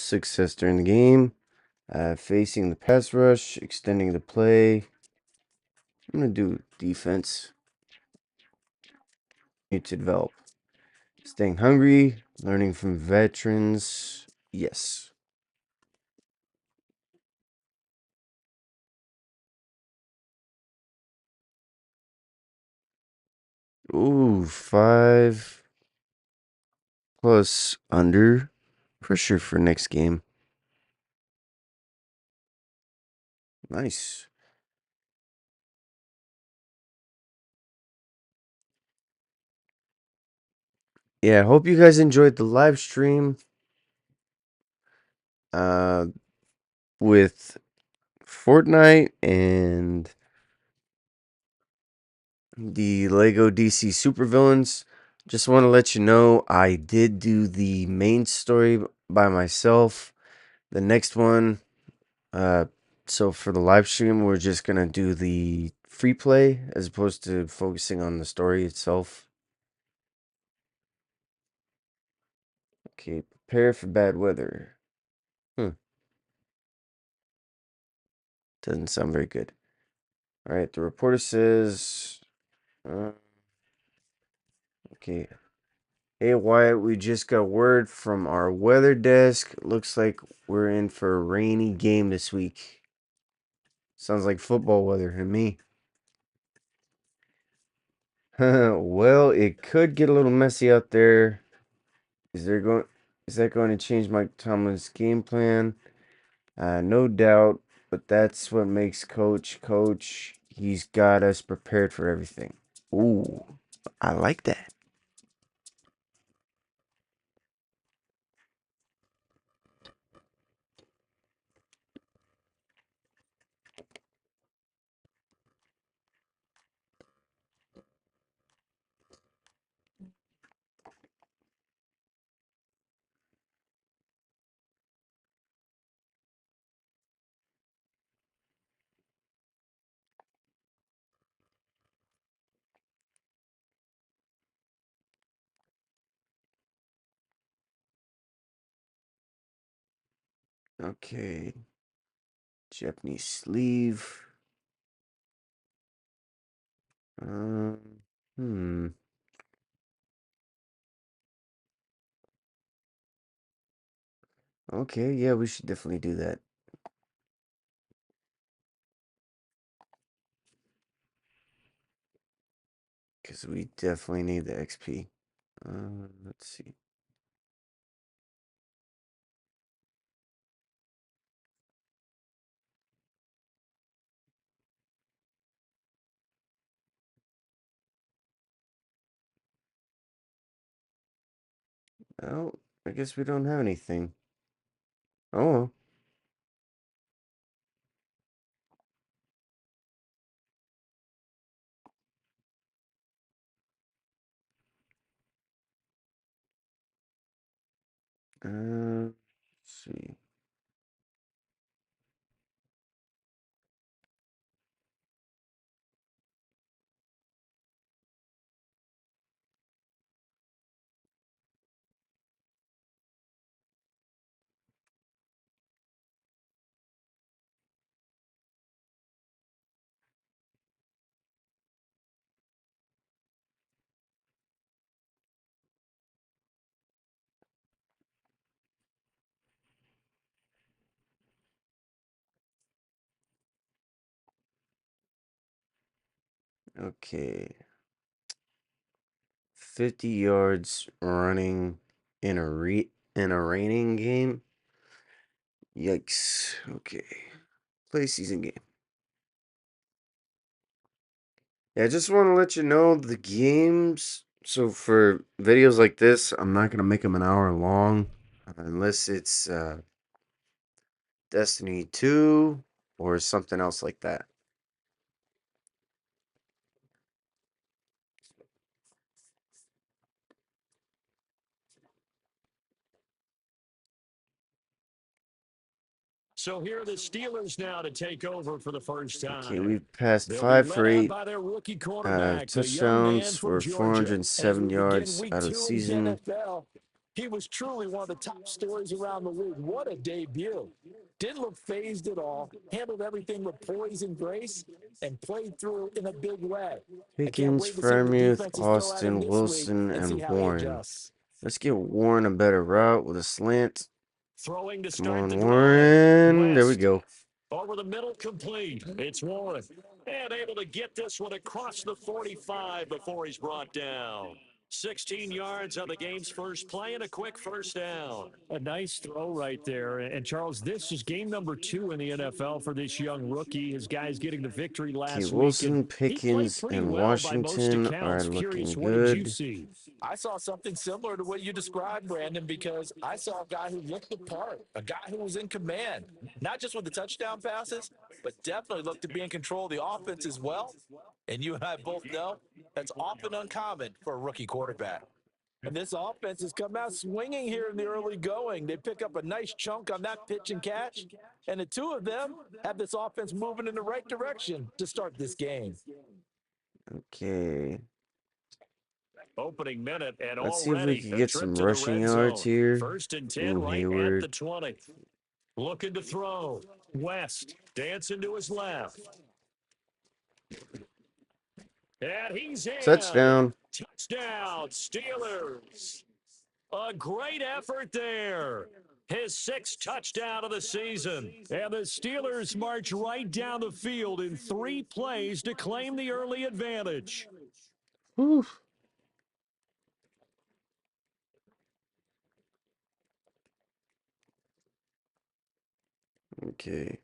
success during the game, facing the pass rush, extending the play. I'm going to do defense. Need to develop. Staying hungry, learning from veterans. Yes. Ooh, 5 plus under. Pressure for next game. Nice. Yeah, I hope you guys enjoyed the live stream uh, with Fortnite and the Lego DC supervillains. Just want to let you know I did do the main story by myself. The next one, uh, so for the live stream, we're just gonna do the free play as opposed to focusing on the story itself. Okay, prepare for bad weather. Doesn't sound very good. All right, the reporter says, uh, okay. Hey Wyatt, we just got word from our weather desk. Looks like we're in for a rainy game this week. Sounds like football weather to me. Well, it could get a little messy out there. Is there going is that going to change Mike Tomlin's game plan? No doubt, but that's what makes Coach Coach. He's got us prepared for everything. Ooh, I like that. Okay. Japanese sleeve. Um, hmm. Okay, yeah, we should definitely do that. Because we definitely need the XP. Let's see. Oh, I guess we don't have anything. Oh, let's see. Okay. 50 yards running in a raining game. Yikes. Okay. Play season game. Yeah, I just want to let you know the games. So for videos like this, I'm not gonna make them an hour long, unless it's Destiny 2 or something else like that. So here are the Steelers now to take over for the first Okay, time. we've passed They'll be 5 for led on 8 by their rookie quarterback, the young man touchdowns from for Georgia, as 407 we begin yards week out of the 2 in the season. NFL. He was truly one of the top stories around the league. What a debut. Didn't look phased at all, handled everything with poise and grace, and played through in a big way. I can't Pickens, wait to see what the Freiermuth, defenses throw at him Austin, this week Wilson, and see and how he Warren. adjusts. Let's get Warren a better route with a slant. Throwing to Come start the on, drive. Warren. There we West. go. Over the middle, complete. It's Warren. And able to get this one across the 45 before he's brought down. 16 yards on the game's first play and a quick first down. A nice throw right there. And Charles, this is game number 2 in the NFL for this young rookie. His guys getting the victory Okay, last week, and Wilson, he played Pickens, pretty and well by most Washington are accounts. Curious, looking what did you good. see? I saw something similar to what you described, Brandon, because I saw a guy who looked the part, a guy who was in command, not just with the touchdown passes, but definitely looked to be in control of the offense as well. And you and I both know that's often uncommon for a rookie quarterback. And this offense has come out swinging here in the early going. They pick up a nice chunk on that pitch and catch, and the two of them have this offense moving in the right direction to start this game. Okay. Opening minute and Let's see if we already can a get trip some to the rushing red yards zone. here. First and 10 Ooh, right at the Hayward. 20. Looking to throw. West dancing to his left. And he's in. Touchdown. Touchdown, Steelers. A great effort there. His 6th touchdown of the season. And the Steelers march right down the field in 3 plays to claim the early advantage. Whew. Okay.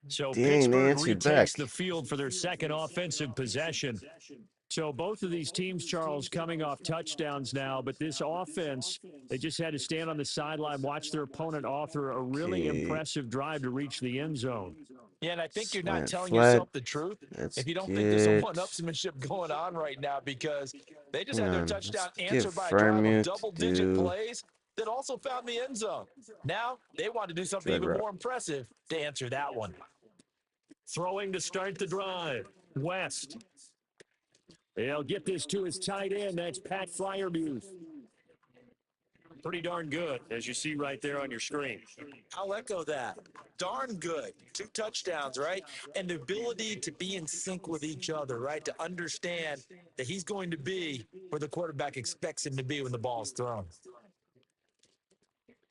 So Dang, they Pittsburgh answered retakes back. the field for their second offensive possession. So both of these teams, Charles, coming off touchdowns now, but this offense, they just had to stand on the sideline, watch their opponent author a really Okay. impressive drive to reach the end zone. Yeah, and I think you're not Slant telling flat. yourself the truth Let's if you don't think there's a get... one-upsmanship going on right now, because they just Hang had their on. touchdown Let's get answered by a drive of Freiermuth to double-digit do plays that also found the end zone. Now they want to do something drag even route. more impressive to answer that one. Throwing to start the drive. West. They'll get this to his tight end. That's Pat Freiermuth. Pretty darn good, as you see right there on your screen. I'll echo that. Darn good. 2 touchdowns, right? And the ability to be in sync with each other, right? To understand that he's going to be where the quarterback expects him to be when the ball is thrown.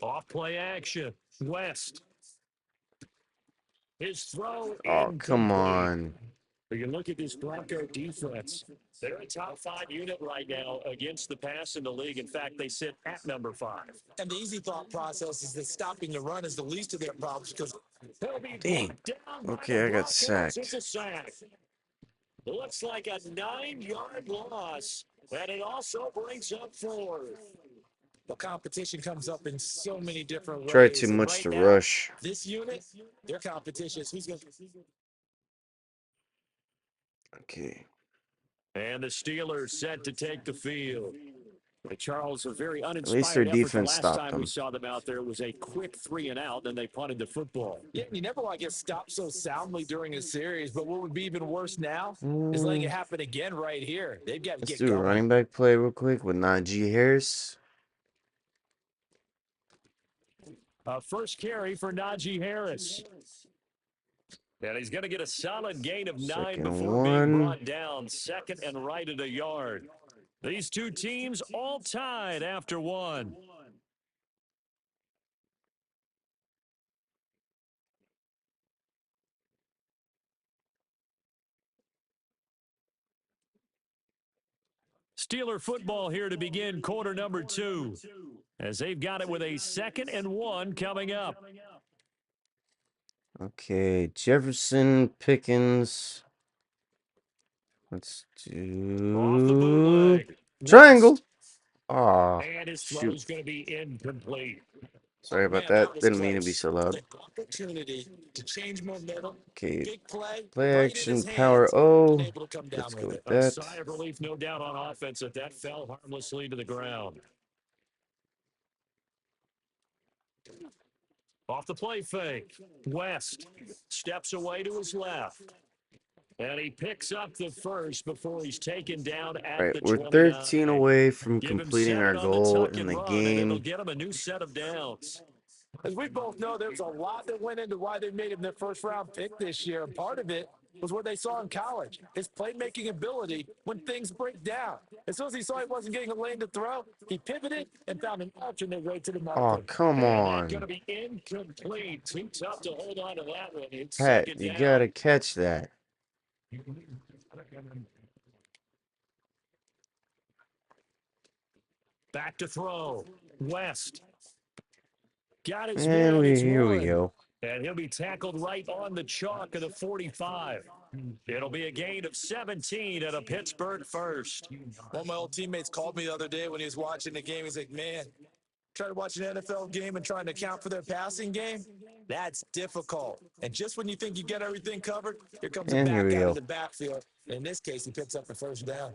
Off play action. West. His throw Oh, come incomplete. on. But you look at this Bronco defense. They're a top 5 unit right now against the pass in the league. In fact, they sit at number 5. And the easy thought process is that stopping the run is the least of their problems, because He'll be Dang. brought down by the Okay, I got Broncos. It's sacked. a sack. Looks like a 9-yard loss. And it also brings up 4th. the competition comes up in so many different Try too ways. And much right to now, rush. this unit, their competition is who's going to. Okay. And the Steelers set to take the field. Charles, a very At least their uninspired effort. The defense last stopped time we them. saw them out there was a quick 3 and out, then they punted the football. Yeah, you never want to get stopped so soundly during a series, but what would be even worse now is letting it happen again right here. They've got to Let's get do a going. running back play real quick with Najee Harris. First carry for Najee Harris. And he's going to get a solid gain of 9 Second before being 1. brought down. Second and right at a yard. These two teams all tied after 1. Steeler football here to begin quarter number 2. As they've got it with a 2nd and 1 coming up. Okay, Jefferson, Pickens. Let's Off the do bootleg. triangle. West. Ah, And his throw shoot. is going to be incomplete. Sorry Oh, about man, that that. was Didn't mean to be close. so loud. The opportunity to change momentum. Okay, Big play, play right in his action, power hands, O. unable to come down Let's go with it. with A that. sigh of relief, no doubt, on offense that fell harmlessly to the ground. Off the play fake. West steps away to his left. And he picks up the first before he's taken down All at right, the we're 29. 13 away from Give him completing our 7 on the goal tuck in and the run, and it'll game. get him a new set of downs. As we both know, there's a lot that went into why they made him their first-round pick this year. And part of it was what they saw in college, his playmaking ability when things break down. As soon as he saw he wasn't getting a lane to throw, he pivoted and found an alternate way to the Oh, marker. come And that's going on. to be incomplete. Too tough to hold on to that one. It's Pat, second you down. gotta catch that. Back to throw. West. Got his And man. It's here we one. go. And he'll be tackled right on the chalk of the 45. It'll be a gain of 17 at a Pittsburgh first. One of my old teammates called me the other day when he was watching the game. He's like, man, trying to watch an NFL game and trying to account for their passing game, that's difficult. And just when you think you get everything covered, here comes a And here back we out of go. the backfield. In this case, he picks up the first down.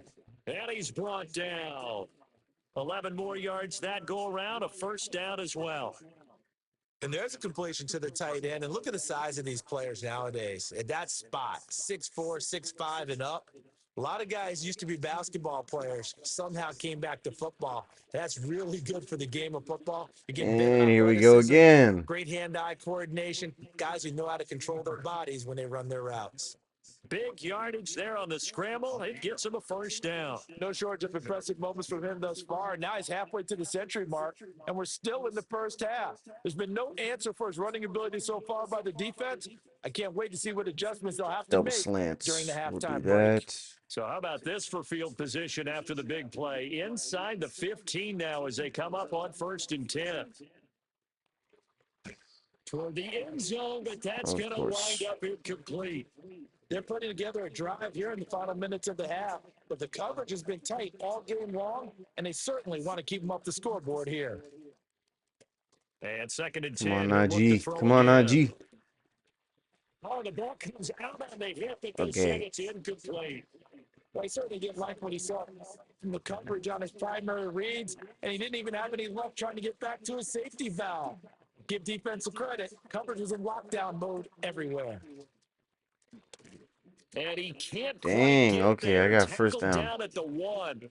And he's brought down. 11 more yards that go around, a first down as well. And there's a completion to the tight end. And look at the size of these players nowadays. At that spot, 6'4", 6'5", and up. A lot of guys used to be basketball players, somehow came back to football. That's really good for the game of football. You get better And here we go athleticism, again. great hand-eye coordination, guys who know how to control their bodies when they run their routes. Big yardage there on the scramble. It gets him a first down. No shortage of impressive moments from him thus far. Now he's halfway to the century mark, and we're still in the first half. There's been no answer for his running ability so far by the defense. I can't wait to see what adjustments they'll have to Double make during the slants. We'll do halftime break. that. So how about this for field position after the big play? Inside the 15 now as they come up on 1st and 10. Toward the end zone, but that's Of going to course. wind up incomplete. They're putting together a drive here in the final minutes of the half, but the coverage has been tight all game long, and they certainly want to keep them up the scoreboard here. And 2nd and Come on, 10. He'll look to Najee. throw Come on, again. Najee. Oh, the ball comes out on the hip, but they say Okay. it's incomplete. Well, he certainly didn't like what he saw from the coverage on his primary reads, and he didn't even have any luck trying to get back to his safety valve. Give defensive credit. Coverage was in lockdown mode everywhere. And he can't quite Dang. get Okay, I there. got first Tackled down. down at the 1.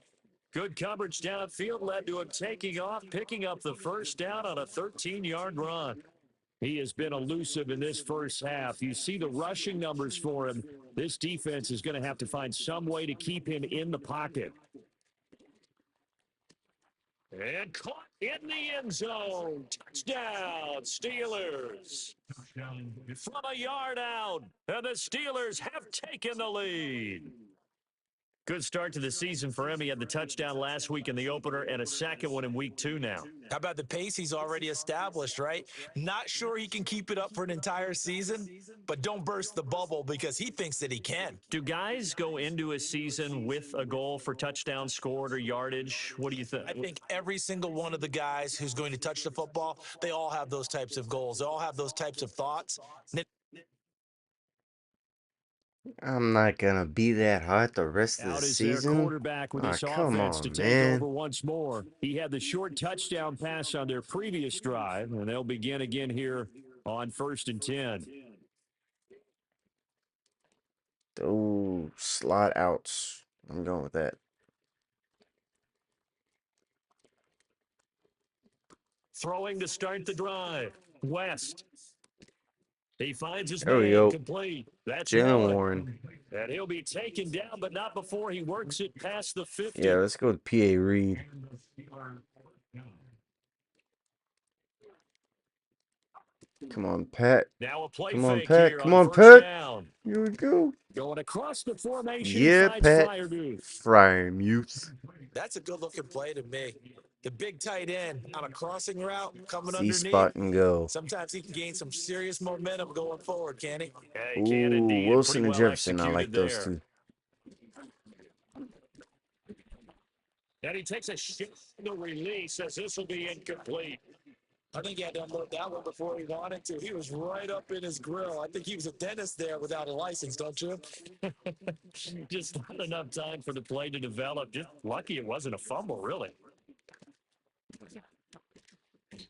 Good coverage downfield led to him taking off, picking up the first down on a 13-yard run. He has been elusive in this first half. You see the rushing numbers for him. This defense is going to have to find some way to keep him in the pocket. And caught in the end zone. Touchdown, Steelers. From a yard out, and the Steelers have taken the lead. Good start to the season for him. He had the touchdown last week in the opener and a second one in week 2 now. How about the pace he's already established, right? Not sure he can keep it up for an entire season, but don't burst the bubble because he thinks that he can. Do guys go into a season with a goal for touchdowns scored or yardage? What do you think? I think every single one of the guys who's going to touch the football, they all have those types of goals. They all have those types of thoughts. I'm not gonna be that hot the rest of the Out is their season. quarterback with Aw, this come offense to on, take over man. once more. He had the short touchdown pass on their previous drive, and they'll begin again here on 1st and 10. Oh, slot outs. I'm going with that. Throwing to start the drive. West. He finds his There we man go. complete. That's Jalen one. Warren. And he'll be taken down, but not before he works it past the 50. Yeah, let's go with P.A. Reed. Come on, Pat. Now a play Come on, fake Pat. here Come on on, 1st Pat. down. Here we go. Going across the formation, he Yeah, finds Pat. Fryermuth. Fryermuth. That's a good-looking play to me. The big tight end on a crossing route coming Z underneath. spot and go. Sometimes he can gain some serious momentum going forward, can he? Yeah, he can Ooh, indeed. Wilson Pretty and well Jefferson. I executed like those there. two. And he takes a shot to release as this will be incomplete. I think he had to unload that one before he wanted to. He was right up in his grill. I think he was a dentist there without a license, don't you? Just not enough time for the play to develop. Just lucky it wasn't a fumble, really.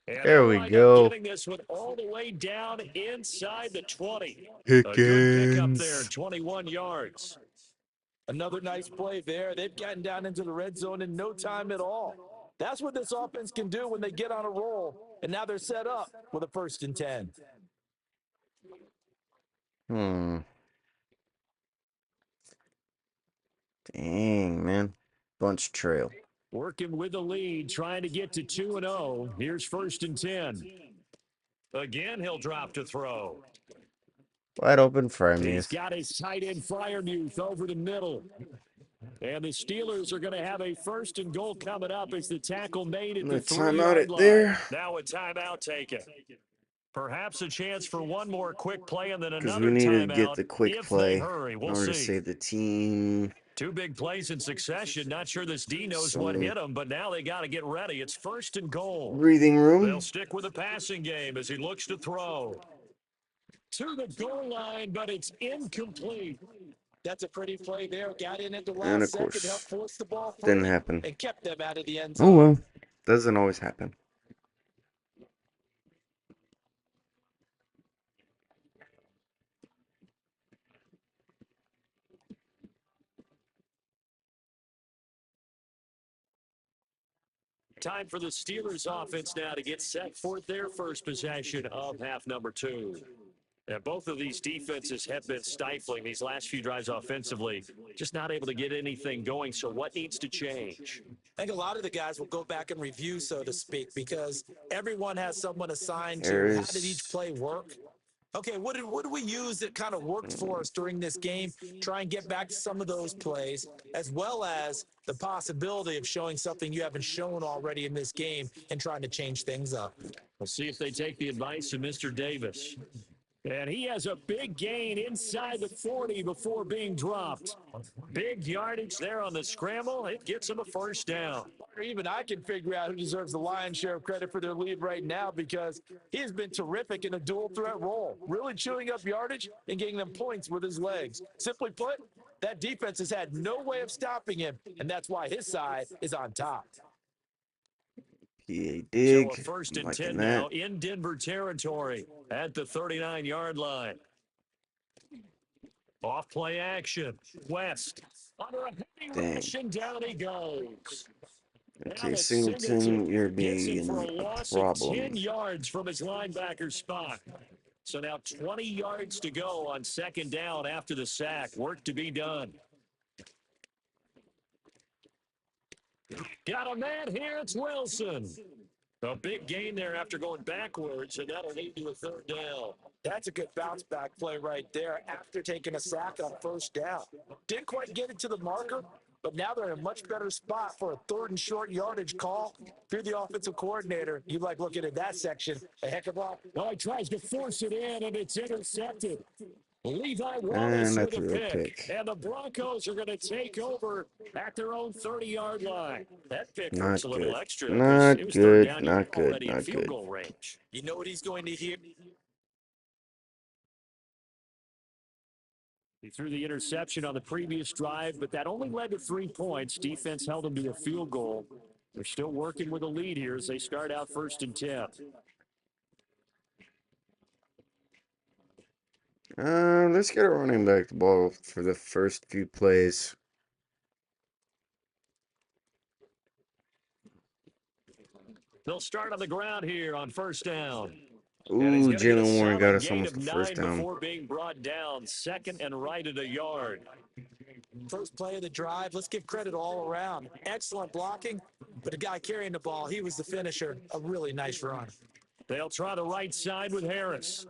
And There they'll we wind up go. getting this one all the way down inside the 20. A good pickup there, Pickens. 21 yards. Another nice play there. They've gotten down into the red zone in no time at all. That's what this offense can do when they get on a roll. And now they're set up with a 1st and 10. Dang, man. Bunch trail. Working with the lead, trying to get to 2-0. Here's 1st and 10. Again, he'll drop to throw. Wide open He's Freiermuth. got his tight end Freiermuth over the middle. And the Steelers are going to have a 1st and goal coming up as the tackle made at the Timeout 3-yard it line. there. Now a timeout taken. Perhaps a chance for one more quick play and then Because we another needed to get timeout the quick if they play hurry. in We'll order to see. save the team. 2 big plays in succession. Not sure this D knows what Some hit him, but now they got to get ready. It's 1st and goal. breathing They'll room. stick with the passing game as he looks to throw. To the goal line, but it's incomplete. That's a pretty play there. Got in at the And last of second, helped course, force the ball didn't free, happen. and kept them out of the end Oh zone. well. Doesn't always happen. Time for the Steelers offense now to get set for their first possession of half number 2. And both of these defenses have been stifling these last few drives offensively, just not able to get anything going. So what needs to change? I think a lot of the guys will go back and review, so to speak, because everyone has someone assigned to how did each There's play work. Okay, what did we use that kind of worked for us during this game? Try and get back to some of those plays, as well as the possibility of showing something you haven't shown already in this game and trying to change things up. We'll see if they take the advice of Mr. Davis. And he has a big gain inside the 40 before being dropped. Big yardage there on the scramble. It gets him a 1st down. Or even I can figure out who deserves the lion's share of credit for their lead right now, because he has been terrific in a dual threat role, really chewing up yardage and getting them points with his legs. Simply put, that defense has had no way of stopping him, and that's why his side is on top. PA So a dig. 1st I'm and liking 10 that. now in Denver territory at the 39-yard line. Off play action. West. Under a heavy Dang. rush, and down he goes. Now Okay, that Singleton, you're gets him for a being a loss of 10 problem. yards from his linebacker spot. So now 20 yards to go on 2nd down after the sack. Work to be done. Got a man here. It's Wilson. A big gain there after going backwards, and that'll lead to a 3rd down. That's a good bounce back play right there after taking a sack on 1st down. Didn't quite get it to the marker, but now they're in a much better spot for a 3rd and short yardage call. If you're the offensive coordinator, you like looking at that section a heck of a lot. Oh, he tries to force it in, and it's intercepted. Levi And Wallace I with a threw a pick. pick. And the Broncos are going to take over at their own 30-yard line. That pick hurts Not a little good. extra because it Not was 3rd good. down. You're Not good. already in Not field good. goal range. You know what he's going to hear? He threw the interception on the previous drive, but that only led to 3 points. Defense held him to a field goal. They're still working with a lead here as they start out 1st and 10. Let's get a running back the ball for the first few plays. They'll start on the ground here on 1st down. And he's Ooh, going to get a Jalen Warren got solid us gain almost of the 9 first down. before being brought down. 2nd and right at a yard. First play of the drive. Let's give credit all around. Excellent blocking, but the guy carrying the ball, he was the finisher. A really nice run. They'll try the right side with Harris.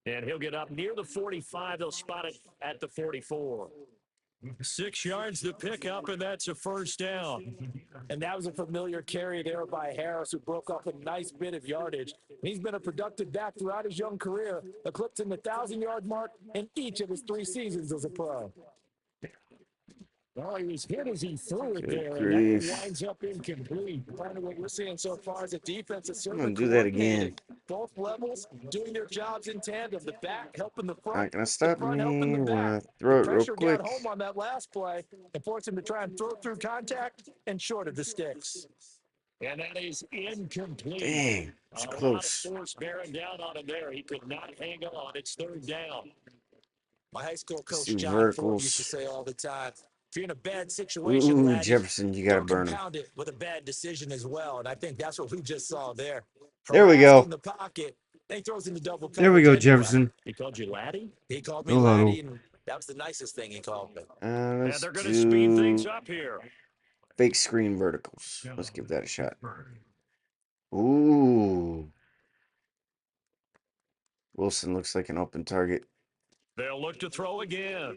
And he'll get up near the 45. They'll spot it at the 44. 6 yards to pick up, and that's a 1st down. And that was a familiar carry there by Harris, who broke off a nice bit of yardage. He's been a productive back throughout his young career, eclipsing the 1,000-yard mark in each of his 3 seasons as a pro. Well, he was hit as he threw it there, and that one Grief. winds up incomplete. Part of what we're seeing so far is a defense that's I'm certainly gonna do that again. coordinated. Both levels doing their jobs in tandem. The back helping the Not front, gonna the stop front helping me the when back. I The throw it real pressure got home quick. on that last play and forced him to try and throw through contact and short of the sticks. And that is incomplete. Dang, it's A lot of close. force bearing down on him there. He could not hang on. It's third down. My high school Let's coach, do John Ford, used to verticals. say all the time, if you're in a bad situation, Ooh, laddie, Jefferson, you gotta don't burn him. compound it with a bad decision as well. And I think that's what we just saw there. There we Harassed in go. the pocket, then he throws into double There we coverage go, anyway. Jefferson. He called you Laddie? He called me No laddie, huddle. and that was the nicest thing he called me. And Let's they're going to speed things do up here. fake screen verticals. Let's give that a shot. Ooh. Wilson looks like an open target. They'll look to throw again.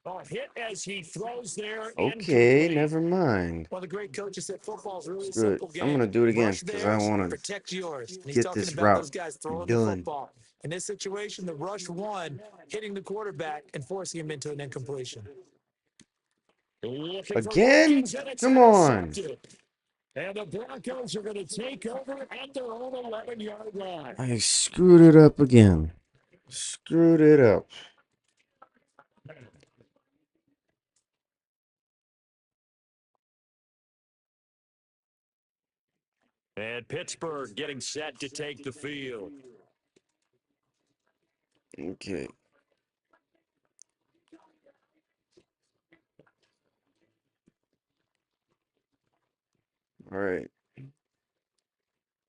A hit as he throws there, Okay, incomplete. never mind. Well, the great coaches said football's really a Let's do it. simple I'm game. gonna do it again Rush because I theirs, want to protect yours. And he's get talking this about route those guys throwing the done. football. In this situation, the rush one, hitting the quarterback and forcing him into an incompletion. Looking for Again? Watkins, and it's Come on. intercepted. And the Broncos are going to take over at their own 11-yard line. I screwed it up again. Screwed it up. And Pittsburgh getting set to take the field. Okay. All right.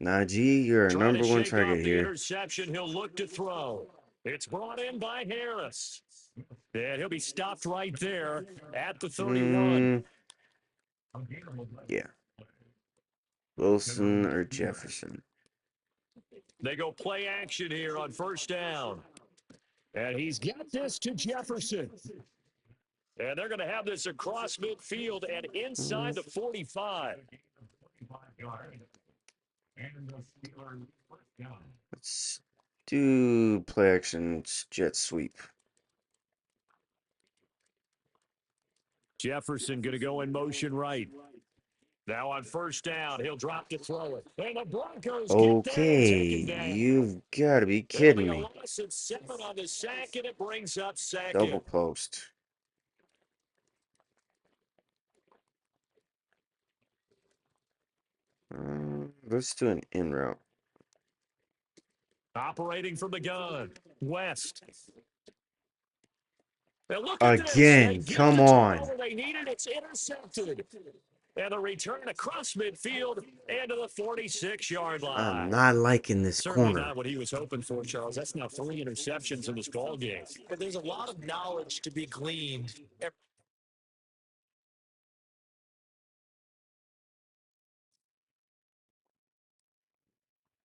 Najee, you're our Trying to number one shake off target the here. interception. He'll look to throw. It's brought in by Harris. And he'll be stopped right there at the 31. Yeah. Wilson or Jefferson. They go play action here on first down. And he's got this to Jefferson. And they're going to have this across midfield and inside the 45. Let's do play action jet sweep. Jefferson going to go in motion right. Now on first down, he'll drop to throw it. And the Broncos get there and take Okay, him down. you've got to be It'll be kidding a me. loss of 7 on the sack, and it brings up second. Double post. Let's do an in route. Operating from the gun. West. And look at this. They Again, get come the on. turnover they needed. It's intercepted. And a return across midfield and to the 46-yard line. I'm not liking this Certainly corner. not what he was hoping for, Charles. That's now 3 interceptions in this ball game. But there's a lot of knowledge to be gleaned.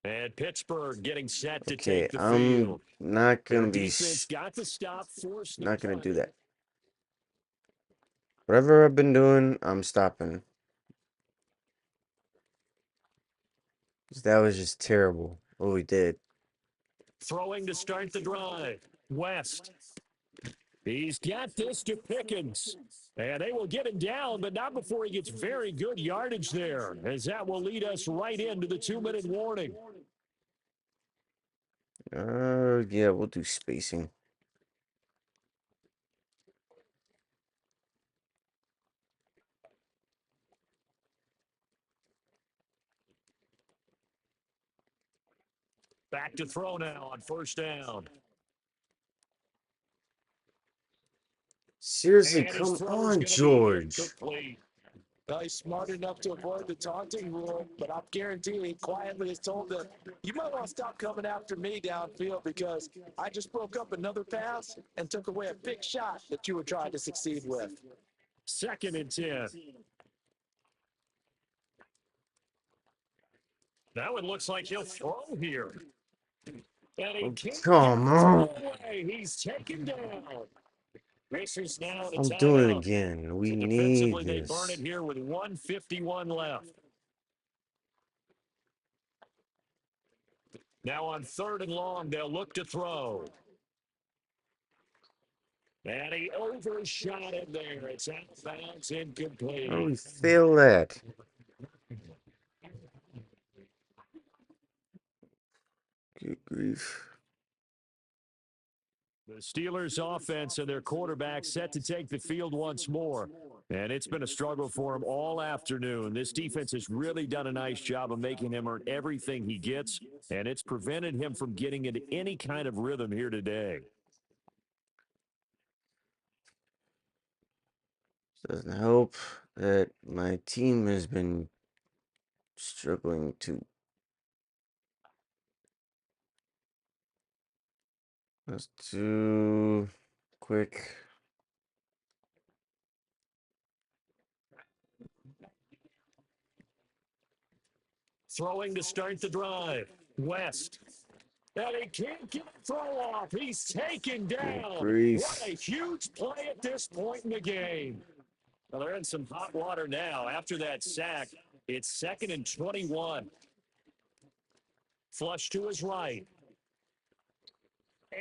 And Pittsburgh getting set to Okay, take the I'm field. not Their gonna be defense got the stop, forced the not gonna do punt. that. Whatever I've been doing, I'm stopping. 'Cause that was just terrible. What we did. Throwing to start the drive. West. He's got this to Pickens. And they will get him down, but not before he gets very good yardage there, as that will lead us right into the 2-minute warning. Yeah, we'll do spacing. Back to throw now on first down. Seriously, And his come throw is on, going to be George. incomplete. Well, he's smart enough to avoid the taunting rule, but I'm guaranteeing he quietly has told them, you might want to stop coming after me downfield because I just broke up another pass and took away a big shot that you were trying to succeed with. 2nd and 10. That one looks like he'll throw here. And he can't Come get on. away. He's taken down. Racers now to I'm doing it timeout. again. We Defensively, need they burn it this. here with 1:51 left. Now on 3rd and long, they'll look to throw. And he overshot it there. It's out of bounds, incomplete. How do we fail that? Good grief. The Steelers offense and their quarterback set to take the field once more. And it's been a struggle for him all afternoon. This defense has really done a nice job of making him earn everything he gets, and it's prevented him from getting into any kind of rhythm here today. Doesn't help that my team has been struggling to. Let's do quick. Throwing to start the drive. West. And he can't get a throw off. He's taken Good down. What a grief. huge play at this point in the game. Well, they're in some hot water now. After that sack, it's 2nd and 21. Flush to his right.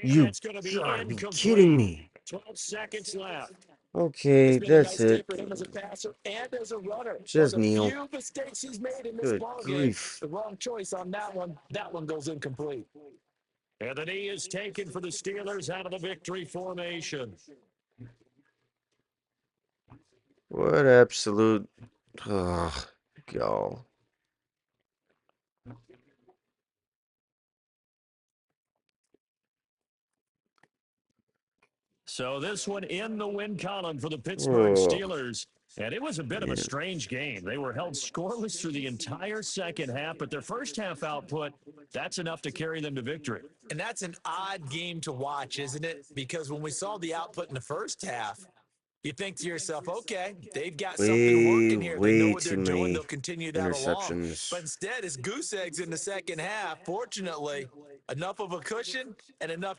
And You it's going to be gotta be kidding incomplete. me. 12 seconds left. Okay, It's been a that's nice day it. for him as a passer and as a runner. One of Just the kneel. few mistakes he's made in this Good ball game. grief. The wrong choice on that one. That one goes incomplete. And the knee is taken for the Steelers out of the victory formation. What absolute. Ugh, y'all. So this one in the win column for the Pittsburgh Oh, Steelers. And it was a bit of a man. strange game. They were held scoreless through the entire second half, but their first half output, that's enough to carry them to victory. And that's an odd game to watch, isn't it? Because when we saw the output in the first half, you think to yourself, okay, they've got something working here. They know Way what they're too doing. They'll many continue that along. interceptions. But instead, it's goose eggs in the second half. Fortunately, enough of a cushion and enough.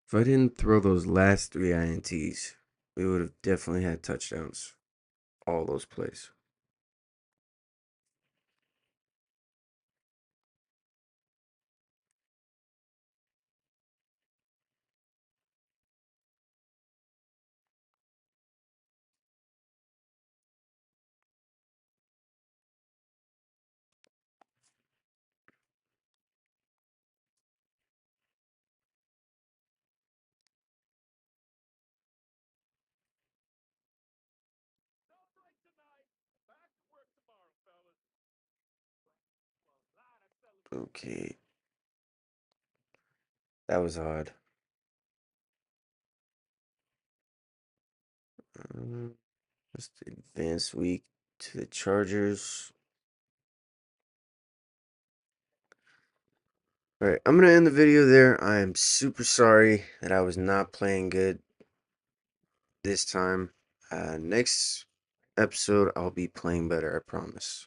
If I didn't throw those last 3 INTs, we would have definitely had touchdowns. All those plays. Okay. That was odd. Let's advance week to the Chargers. Alright, I'm going to end the video there. I am super sorry that I was not playing good this time. Next episode, I'll be playing better, I promise.